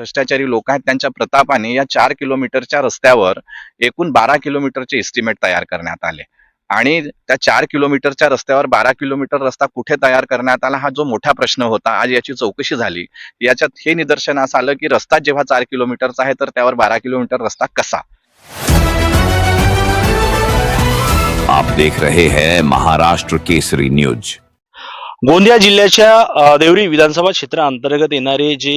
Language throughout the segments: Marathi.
भ्रष्टाचारी लोक आहेत त्यांच्या प्रतापाने या 4 किलोमीटरच्या रस्त्यावर एकूण 12 किलोमीटरचे एस्टिमेट तयार करण्यात आले आणि त्या 4 किलोमीटरच्या रस्त्यावर 12 किलोमीटर रस्ता कुठे तयार करण्यात आला हा जो मोठा प्रश्न होता, आज याची चौकशी झाली. याच्यात हे निदर्शनास आलं की रस्ता जेव्हा 4 किलोमीटरचा आहे तर त्यावर 12 किलोमीटर रस्ता कसा. आप देख रहे हैं महाराष्ट्र केसरी न्यूज. गोंदिया जिल्ह्याच्या देवरी विधानसभा क्षेत्राअंतर्गत येणारे जे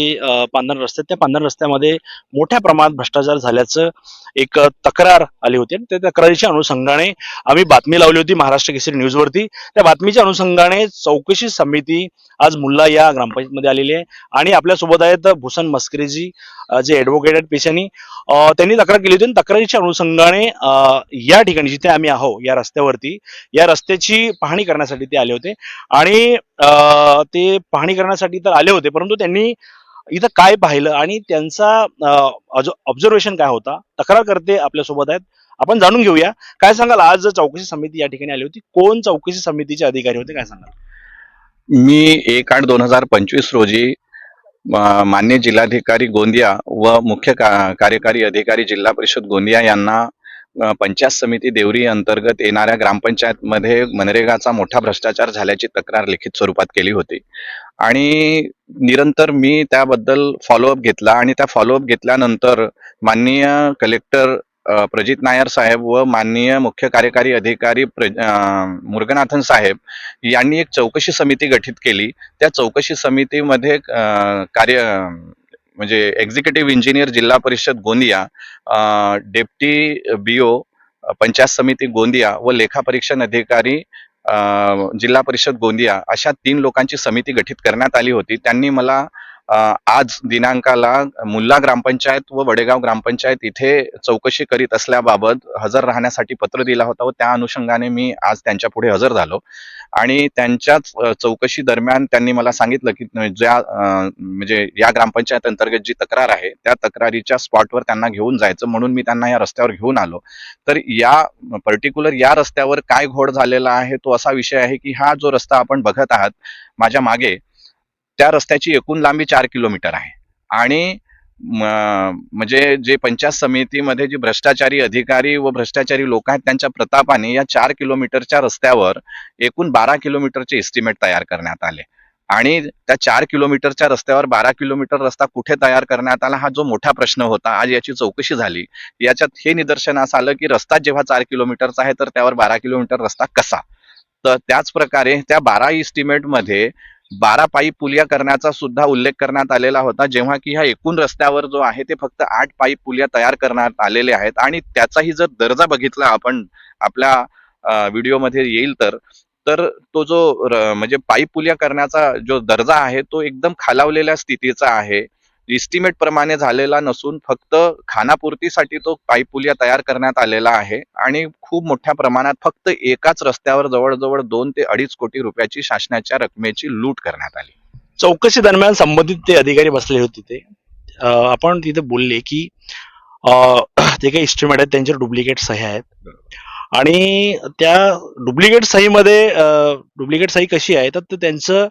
पांढरण रस्ते त्या पांढरण रस्त्यामध्ये मोठ्या प्रमाणात भ्रष्टाचार झाल्याचं एक तक्रार आली होती आणि त्या तक्रारीच्या अनुषंगाने आम्ही बातमी लावली होती महाराष्ट्र केसरी न्यूजवरती. त्या बातमीच्या अनुषंगाने चौकशी समिती आज मुल्ला या ग्रामपंचायतमध्ये आलेली आहे आणि आपल्यासोबत आहेत भूषण मस्करीजी जे ॲडव्होकेट आहेत पेशाने. त्यांनी तक्रार केली होती आणि तक्रारीच्या अनुषंगाने या ठिकाणी जिथे आम्ही आहोत या रस्त्यावरती या रस्त्याची पाहणी करण्यासाठी ते आले होते आणि ते पाहणी करण्यासाठी तर आले होते, परंतु त्यांनी इथं काय पाहिलं आणि त्यांचा ऑब्झर्वेशन काय होता. तक्रार करते आपल्यासोबत आहेत, आपण जाणून घेऊया. काय सांगाल, आज चौकशी समिती या ठिकाणी आली होती, कोण चौकशी समितीचे अधिकारी होते, काय सांगाल? मी 1/8/2025 रोजी मान्य जिल्हाधिकारी गोंदिया व मुख्य कार्यकारी अधिकारी जिल्हा परिषद गोंदिया यांना पंचायत समिती देवरी अंतर्गत येणाऱ्या ग्रामपंचायतमध्ये मनरेगाचा मोठा भ्रष्टाचार झाल्याची तक्रार लिखित स्वरूपात केली होती आणि निरंतर मी त्याबद्दल फॉलोअप घेतला आणि त्या फॉलोअप घेतल्यानंतर माननीय कलेक्टर प्रजित नायर साहेब व माननीय मुख्य कार्यकारी अधिकारी मुरगनाथन साहेब यांनी एक चौकशी समिती गठीत केली. त्या चौकशी समितीमध्ये म्हणजे एक्झिक्युटिव्ह इंजिनियर जिल्हा परिषद गोंदिया, डेप्टी बीओ पंचायत समिती गोंदिया व लेखापरीक्षण अधिकारी जिल्हा परिषद गोंदिया अशा 3 लोकांची समिती गठीत करण्यात आली होती. त्यांनी मला आज दिनांकाला मुल्ला ग्रामपंचायत व वडेगाव ग्रामपंचायत इथे चौकशी करीत असल्याबाबत हजर राहण्यासाठी पत्र दिला होता व त्या अनुषंगाने मी आज त्यांच्या पुढे हजर झालो आणि त्यांच्याच चौकशी दरम्यान त्यांनी मला सांगितलं की ज्या म्हणजे या ग्रामपंचायत अंतर्गत जी तक्रार आहे त्या तक्रारीच्या स्पॉटवर त्यांना घेऊन जायचं म्हणून मी त्यांना या रस्त्यावर घेऊन आलो. तर या पर्टिक्युलर या रस्त्यावर काय घोळ झालेला आहे तो असा विषय आहे की हा जो रस्ता आपण बघत आहात माझ्या मागे त्या रस्त्याची एकूण लांबी 4 किलोमीटर आहे आणि म्हणजे जे पंचायत समितीमध्ये जे भ्रष्टाचारी अधिकारी व भ्रष्टाचारी लोक आहेत त्यांच्या प्रतापाने या 4 किलोमीटरच्या रस्त्यावर एकूण 12 किलोमीटरचे एस्टिमेट तयार करण्यात आले आणि त्या 4 किलोमीटरच्या रस्त्यावर 12 किलोमीटर रस्ता कुठे तयार करण्यात आला हा जो मोठा प्रश्न होता, आज याची चौकशी झाली. याच्यात हे निदर्शनास आलं की रस्ता जेव्हा 4 किलोमीटरचा आहे तर त्यावर 12 किलोमीटर रस्ता कसा. तर त्याच प्रकारे त्या 12 एस्टिमेटमध्ये 12 पाईप पुलिया करण्याचा सुद्धा उल्लेख करण्यात आलेला होता, जेव्हा की ह्या एकूण रस्त्यावर जो आहे ते फक्त 8 पाईप पुलिया तयार करण्यात आलेले आहेत आणि त्याचाही जर दर्जा बघितला आपण आपल्या व्हिडिओमध्ये येईल तर तो जो म्हणजे पाईप पुलिया करण्याचा जो दर्जा आहे तो एकदम खालावलेल्या स्थितीचा आहे. एस्टिमेट प्रमाणे झालेला नसून फक्त खानापूर्तीसाठी तो पाईप पुलिया तयार करण्यात आलेला आहे आणि खूप मोठ्या प्रमाणात फक्त एकाच रस्त्यावर जवळजवळ 2 ते 2.5 कोटी रुपयाची शासनाच्या रकमेची लूट करण्यात आली. चौकशी दरम्यान संबंधित ते अधिकारी बसले होते तिथे. आपण तिथे बोलले की ते काही एस्टिमेट आहेत त्यांचे डुप्लिकेट सही आहेत आणि त्या डुप्लिकेट सही कशी आहे तर त्यांचं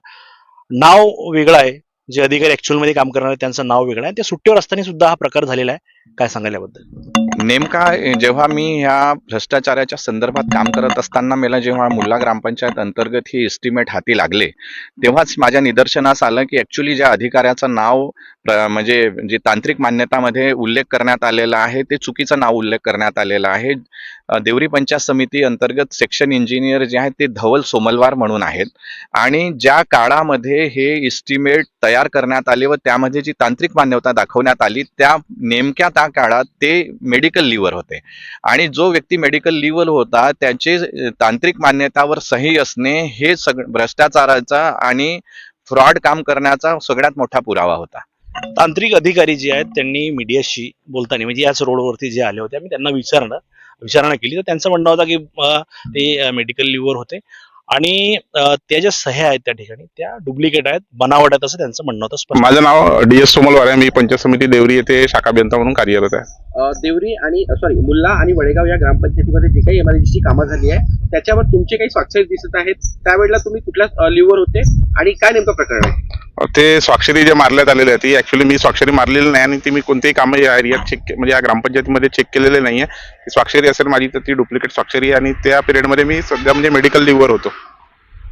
नाव वेगळं आहे. जे अधिकारी ऍक्च्युअल मध्ये काम करणार त्यांचं नाव वेगळं आहे. त्या सुट्टीवर असताना सुद्धा हा प्रकार झालेला आहे. काय सांगाल याबद्दल? नेमका जेव्हा मी ह्या भ्रष्टाचाराच्या संदर्भात काम करत असताना मला जेव्हा मुल्ला ग्रामपंचायत अंतर्गत ही एस्टिमेट हाती लागले तेव्हाच माझ्या निदर्शनास आलं की ऍक्च्युअली ज्या अधिकाऱ्याचं नाव म्हणजे जे तांत्रिक मान्यतामध्ये उल्लेख करण्यात आलेला आहे ते चुकीचं नाव उल्लेख करण्यात आलेला आहे. देवरी पंचायत समिती अंतर्गत सेक्शन इंजिनियर जे आहेत ते धवल सोमलवार म्हणून आहेत आणि ज्या काळामध्ये हे एस्टिमेट तयार करण्यात आले व त्यामध्ये जी तांत्रिक मान्यता दाखवण्यात आली त्या नेमक्या त्या काळात ते मेडिकल लीव्हर होते आणि जो व्यक्ती मेडिकल लीव्हर होता त्याचे तांत्रिक मान्यतावर सही असणे हे भ्रष्टाचाराचा आणि फ्रॉड काम करण्याचा सगळ्यात मोठा पुरावा होता. तांत्रिक अधिकारी जे आहेत त्यांनी मीडियाशी बोलताना म्हणजे याच रोडवरती जे आले होते आम्ही त्यांना विचारणा केली तर त्यांचं म्हणणं होतं की ते मेडिकल लीव्हर होते आणि त्या ज्या सह्या आहेत त्या ठिकाणी त्या डुप्लिकेट आहेत, बनावट आहेत असं त्यांचं म्हणणं होतं. माझं नाव DS सोमलवार आहे. मी पंचायत समिती देवरी येथे शाखा अभियंता म्हणून कार्यरत आहे. देवरी आणि मुल्ला आणि वडेगाव या ग्रामपंचायतीमध्ये जे काही इमारतीची कामं झाली आहे त्याच्यावर तुमचे काही स्वाक्षरी दिसत आहेत. त्यावेळेला तुम्ही कुठल्या लीव्हर होते आणि काय नेमकं प्रकरण आहे? ते स्वाक्षरी जे मारण्यात आलेले आहे ती ऍक्च्युली मी स्वाक्षरी मारलेली नाही आणि ती मी कोणतेही कामं या एरियात चेक म्हणजे या ग्रामपंचायतीमध्ये चेक केलेले नाहीये. ती स्वाक्षरी असेल माझी तर ती डुप्लिकेट स्वाक्षरी आहे आणि त्या पिरियडमध्ये मी सध्या म्हणजे मेडिकल लिव्हवर होतो.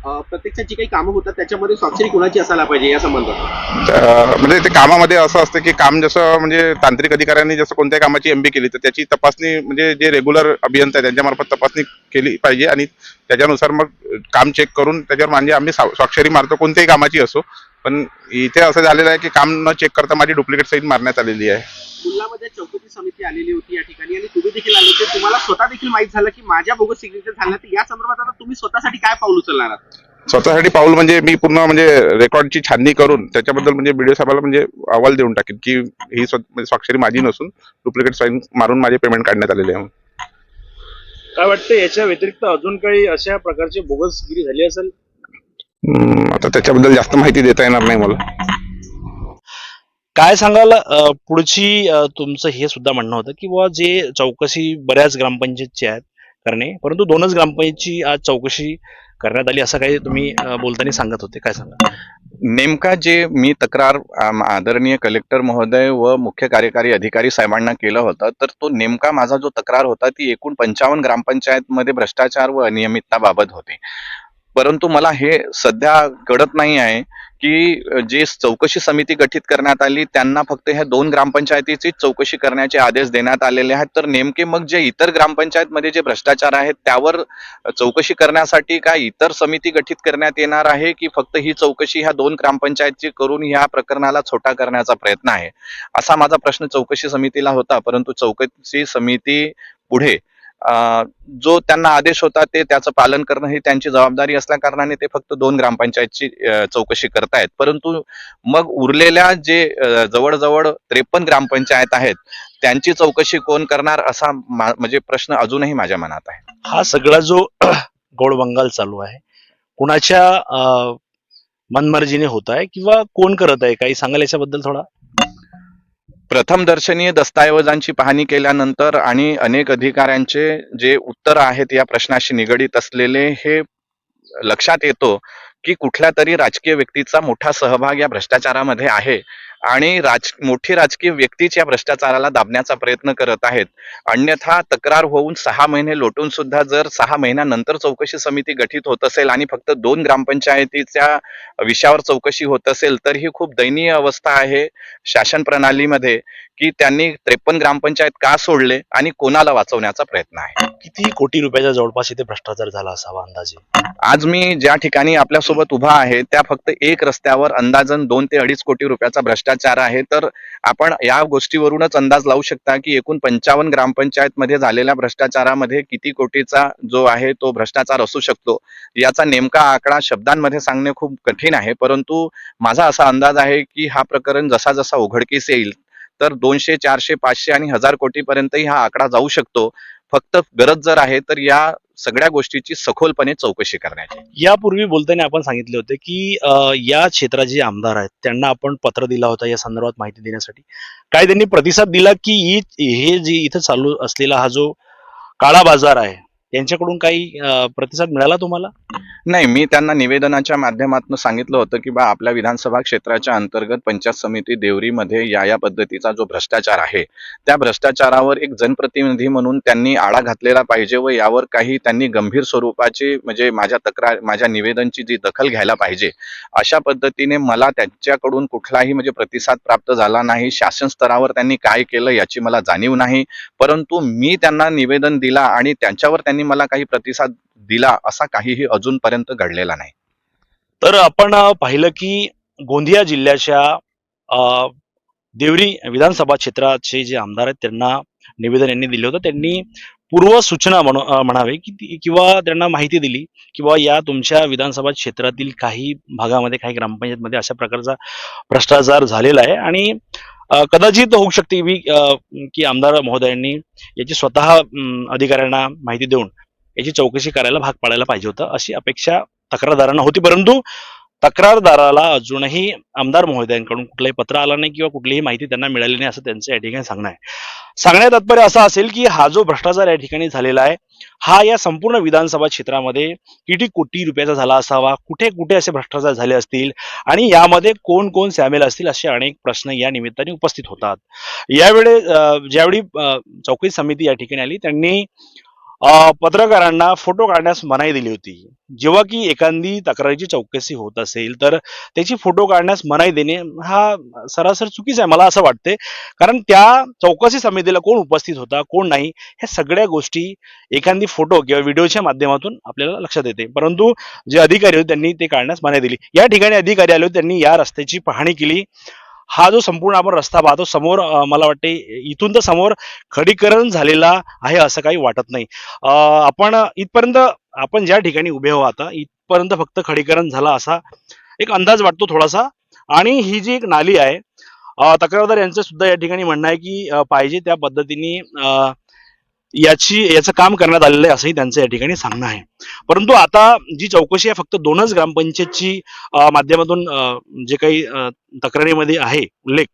प्रत्यक्षात जी काही कामं होतात त्याच्यामध्ये स्वाक्षरी कोणाची असायला पाहिजे या संबंधात? म्हणजे ते कामामध्ये असं असतं की काम जसं म्हणजे तांत्रिक अधिकाऱ्यांनी जसं कोणत्याही कामाची एमबी केली तर त्याची तपासणी म्हणजे जे रेग्युलर अभियंता आहे त्यांच्यामार्फत तपासणी केली पाहिजे आणि त्याच्यानुसार मग काम चेक करून त्याच्यावर म्हणजे आम्ही स्वाक्षरी मारतो कोणत्याही कामाची असो. पण इथे असं झालेलं आहे की काम न चेक करता माझी डुप्लिकेट सही मारण्यात आलेली आहे. मुल्लामध्ये चौकशी समिती आलेली होती या ठिकाणी आणि तुम्ही देखील आले होते. तुम्हाला स्वतः देखील माहित झालं की माझ्या बोगस सिग्नेचर झालं, तर या संदर्भात आता तुम्ही स्वतःसाठी काय पाऊल उचलणार आहात? स्वतःसाठी पाऊल म्हणजे मी पूर्ण म्हणजे रेकॉर्डची छाननी करून त्याच्याबद्दल म्हणजे बीडीओ साहेबाला म्हणजे अहवाल देऊन टाकेन की ही म्हणजे स्वाक्षरी माझी नसून डुप्लिकेट साईन मारून माझे पेमेंट काढण्यात आलेले आहे. काय वाटतं याच्या व्यतिरिक्त अजून काही अशा प्रकारची बोगसगिरी झाली असेल? आता त्याच्याबद्दल जास्त माहिती देता येणार नाही मला. काय सांगाल पुढची तुमचं हे सुद्धा म्हणणं होतं की बुवा जे चौकशी बऱ्याच ग्रामपंचायतची आहेत करणे, परंतु 2च ग्रामपंचायतची आज चौकशी करण्यात आली असं काही तुम्ही बोलताना सांगत होते, काय सांगा? नेमका जे मी तक्रार आदरणीय कलेक्टर महोदय व मुख्य कार्यकारी अधिकारी साहेबांना केलं होतं, तर तो नेमका माझा जो तक्रार होता ती एकूण 55 ग्रामपंचायतमध्ये भ्रष्टाचार व अनियमितताबाबत होती. परंतु मला हे सध्या कळत नाही आहे की जी चौकशी समिती गठीत करण्यात आली त्यांना फक्त ह्या 2 ग्रामपंचायतीचीच चौकशी करण्याचे आदेश देण्यात आलेले आहेत. तर नेमके मग जे इतर ग्रामपंचायतमध्ये जे भ्रष्टाचार आहेत त्यावर चौकशी करण्यासाठी काय इतर समिती गठीत करण्यात येणार आहे की फक्त ही चौकशी ह्या 2 ग्रामपंचायतची करून ह्या प्रकरणाला छोटा करण्याचा प्रयत्न आहे, असा माझा प्रश्न चौकशी समितीला होता. परंतु चौकशी समिती पुढे जो त्यांना आदेश होता ते त्याचं पालन करणं ही त्यांची जबाबदारी असल्या कारणाने ते फक्त 2 ग्रामपंचायतची चौकशी करतायत. परंतु मग उरलेल्या जे जवळजवळ 53 ग्रामपंचायत आहेत त्यांची चौकशी कोण करणार असा म्हणजे प्रश्न अजूनही माझ्या मनात आहे. हा सगळा जो गोड बंगाल चालू आहे कुणाच्या मनमर्जीने होत आहे किंवा कोण करत आहे, काही सांगाल याच्याबद्दल थोडा? प्रथम दर्शनीय दस्तऐवजांची पाहणी केल्यानंतर आणि अनेक अधिकाऱ्यांचे जे उत्तर आहेत या प्रश्नाशी निगडीत असलेले हे लक्षात येतो की कुठल्या तरी राजकीय व्यक्तीचा मोठा सहभाग या भ्रष्टाचारामध्ये आहे आणि मोठी राजकीय व्यक्तीच या भ्रष्टाचाराला दाबण्याचा प्रयत्न करत आहेत. अन्यथा तक्रार होऊन 6 महिने लोटून सुद्धा जर 6 महिन्यानंतर चौकशी समिती गठीत होत असेल आणि फक्त 2 ग्रामपंचायतीच्या विषयावर चौकशी होत असेल तर ही खूप दयनीय अवस्था आहे शासन प्रणालीमध्ये की त्यांनी 53 ग्रामपंचायत का सोडले आणि कोणाला वाचवण्याचा प्रयत्न आहे. किती कोटी रुपयाच्या जवळपास इथे भ्रष्टाचार झाला असावा अंदाजे? आज मी ज्या ठिकाणी आपल्यासोबत उभा आहे त्या फक्त एक रस्त्यावर अंदाजन 2 ते 2.5 कोटी रुपयाचा भ्रष्टाचार आहे. तर आपण या गोष्टीवरूनच अंदाज लावू शकता की एकूण 55 ग्रामपंचायत मध्ये झालेल्या भ्रष्टाचारामध्ये किती कोटीचा जो आहे तो भ्रष्टाचार असू शकतो. याचा नेमका आकडा शब्दांमध्ये सांगणे खूप कठीण आहे, परंतु माझा असा अंदाज आहे की हा प्रकरण जसा जसा उघडकीस येईल तर 200, 400, 500 आणि 1000 कोटीपर्यंतही हा आकडा जाऊ शकतो. फक्त गरज जर आहे तर या सगळ्या गोष्टीची सखोलपणे चौकशी करण्याची. यापूर्वी बोलताना आपण सांगितले होते की या क्षेत्राचे जे आमदार आहेत त्यांना आपण पत्र दिला होता या संदर्भात माहिती देण्यासाठी. काय त्यांनी प्रतिसाद दिला की हे जे इथं चालू असलेला हा जो काळा बाजार आहे त्यांच्याकडून काही प्रतिसाद मिळाला तुम्हाला? नाही, मी त्यांना निवेदनाच्या माध्यमातून सांगितलं होतं की बा आपल्या विधानसभा क्षेत्राच्या अंतर्गत पंचायत समिती देवरीमध्ये या पद्धतीचा जो भ्रष्टाचार आहे त्या भ्रष्टाचारावर एक जनप्रतिनिधी म्हणून त्यांनी आळा घातलेला पाहिजे व यावर काही त्यांनी गंभीर स्वरूपाची म्हणजे माझ्या निवेदनची जी दखल घ्यायला पाहिजे. अशा पद्धतीने मला त्यांच्याकडून कुठलाही म्हणजे प्रतिसाद प्राप्त झाला नाही. शासन स्तरावर त्यांनी काय केलं याची मला जाणीव नाही, परंतु मी त्यांना निवेदन दिला आणि त्यांच्यावर त्यांनी मला काही प्रतिसाद दिला असा काहीही अजूनपर्यंत घडलेला नाही. तर आपण पाहिलं की गोंदिया जिल्ह्याच्या देवरी विधानसभा क्षेत्राचे जे आमदार आहेत त्यांना निवेदन यांनी दिलं होतं. त्यांनी पूर्व सूचना म्हणावे की किंवा त्यांना माहिती दिली किंवा या तुमच्या विधानसभा क्षेत्रातील काही भागामध्ये काही ग्रामपंचायतमध्ये अशा प्रकारचा भ्रष्टाचार झालेला आहे आणि कदाचित होऊ शकते की आमदार महोदयांनी याची स्वतः अधिकाऱ्यांना माहिती देऊन याची चौकशी करायला भाग पाडायला पाहिजे होतं अशी अपेक्षा तक्रारदारांना होती. परंतु तक्रारदाराला अजूनही आमदार महोदयांकडून कुठलंही पत्र आलं नाही किंवा कुठलीही माहिती त्यांना मिळाली नाही असं त्यांचं या ठिकाणी सांगणं आहे. सांगण्यात तात्पर्य असं असेल की हा जो भ्रष्टाचार या ठिकाणी झालेला आहे हा या संपूर्ण विधानसभा क्षेत्रामध्ये किती कोटी रुपयाचा झाला असावा, कुठे कुठे असे भ्रष्टाचार झाले असतील आणि यामध्ये कोण कोण सामील असतील असे अनेक प्रश्न या निमित्ताने उपस्थित होतात. यावेळी ज्यावेळी चौकशी समिती या ठिकाणी आली त्यांनी पत्रकारांना फोटो काढण्यास मनाई दिली होती. जेव्हा की एखादी तक्रारीची चौकशी होत असेल तर त्याची फोटो काढण्यास मनाई देणे हा सरासर चुकीचा आहे मला असं वाटते. कारण त्या चौकशी समितीला कोण उपस्थित होता कोण नाही ह्या सगळ्या गोष्टी एखादी फोटो किंवा व्हिडिओच्या माध्यमातून आपल्याला लक्षात येते. परंतु जे अधिकारी होते त्यांनी ते काढण्यास मनाई दिली. या ठिकाणी अधिकारी आले होते त्यांनी या रस्त्याची पाहणी केली. हा जो संपूर्ण आपण रस्ता पाहतो समोर मला वाटते इथून तर समोर खडीकरण झालेला आहे असं काही वाटत नाही. आपण इथपर्यंत आपण ज्या ठिकाणी उभे आहोत आता इथपर्यंत फक्त खडीकरण झाला असा एक अंदाज वाटतो थोडासा. आणि ही जी एक नाली आहे तक्रारदार यांचं सुद्धा या ठिकाणी म्हणणं आहे की पाहिजे त्या पद्धतीने याचं काम करण्यात आलेलं आहे असंही त्यांचं या ठिकाणी सांगणं आहे. परंतु आता जी चौकशी आहे फक्त 2च ग्रामपंचायतची माध्यमातून जे काही तक्रारीमध्ये आहे उल्लेख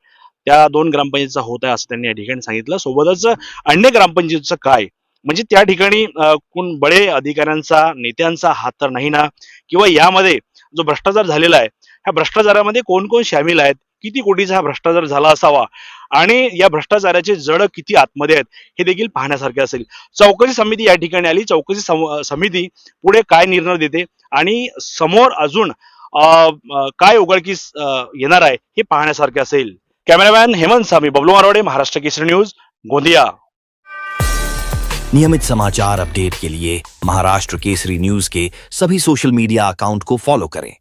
त्या 2 ग्रामपंचायतचा होत आहे असं त्यांनी या ठिकाणी सांगितलं. सोबतच अन्य ग्रामपंचायतचं काय म्हणजे त्या ठिकाणी कोण बडे अधिकाऱ्यांचा नेत्यांचा हात तर नाही ना, किंवा यामध्ये जो भ्रष्टाचार झालेला आहे ह्या भ्रष्टाचारामध्ये कोण कोण सामील आहेत, किती कोटीचा हा भ्रष्टाचार झाला असावा आणि या भ्रष्टाचाराचे जड किती आतमध्ये आहेत हे देखील पाहण्यासारखे असेल. चौकशी समिती या ठिकाणी आली. चौकशी समिती पुढे काय निर्णय देते आणि समोर अजून काय उघडकीस येणार आहे हे पाहण्यासारखे असेल. Cameraman Hemant Sami, Bablu Marwade, Maharashtra Kesari news, Gondia. नियमित समाचार अपडेट के लिए महाराष्ट्र केसरी न्यूज के सभी सोशल मीडिया अकाउंट को फॉलो करें